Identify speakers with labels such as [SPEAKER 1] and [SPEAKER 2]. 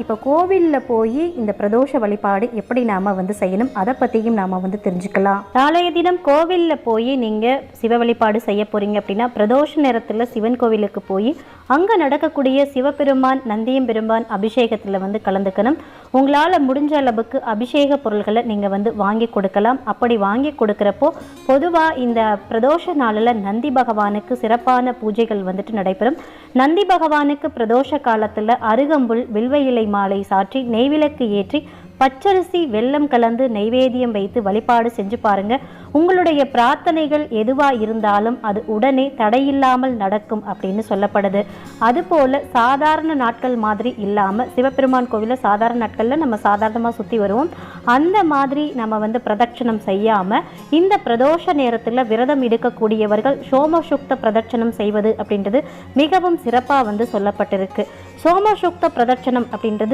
[SPEAKER 1] இப்போ கோவிலில் போய் இந்த பிரதோஷ வழிபாடு எப்படி நாம் செய்யணும் அதை பற்றியும் நாம் தெரிஞ்சுக்கலாம். நாளைய தினம் கோவிலில் போய் நீங்கள் சிவ வழிபாடு செய்ய போகிறீங்க அப்படின்னா பிரதோஷ நேரத்தில் சிவன் கோவிலுக்கு போய் அங்கே நடக்கக்கூடிய சிவபெருமான் நந்தியம்பெருமான் அபிஷேகத்தில் கலந்துக்கணும். உங்களால் முடிஞ்ச அளவுக்கு அபிஷேக பொருள்களை நீங்கள் வாங்கி கொடுக்கலாம். அப்படி வாங்கி கொடுக்குறப்போ பொதுவாக இந்த பிரதோஷ நாளில் நந்தி பகவானுக்கு சிறப்பான பூஜைகள் நடைபெறும். நந்தி பகவானுக்கு பிரதோஷ காலத்தில் அருகம்புல் வில்வ இலை மாலை சாற்றி நெய்விளக்கு ஏற்றி பச்சரிசி வெல்லம் கலந்து நைவேத்தியம் வைத்து வழிபாடு செஞ்சு பாருங்க. உங்களுடைய பிரார்த்தனைகள் எதுவாக இருந்தாலும் அது உடனே தடையில்லாமல் நடக்கும் அப்படின்னு சொல்லப்படுது. அதுபோல் சாதாரண நாட்கள் மாதிரி இல்லாமல் சிவபெருமான் கோவிலில் சாதாரண நாட்களில் நம்ம சாதாரணமாக சுற்றி வருவோம். அந்த மாதிரி நம்ம பிரதட்சணம் செய்யாமல் இந்த பிரதோஷ நேரத்தில் விரதம் எடுக்கக்கூடியவர்கள் சோமசுக்த பிரதட்சணம் செய்வது அப்படின்றது மிகவும் சிறப்பாக சொல்லப்பட்டிருக்கு. சோமசுக்த பிரதட்சணம் அப்படின்றது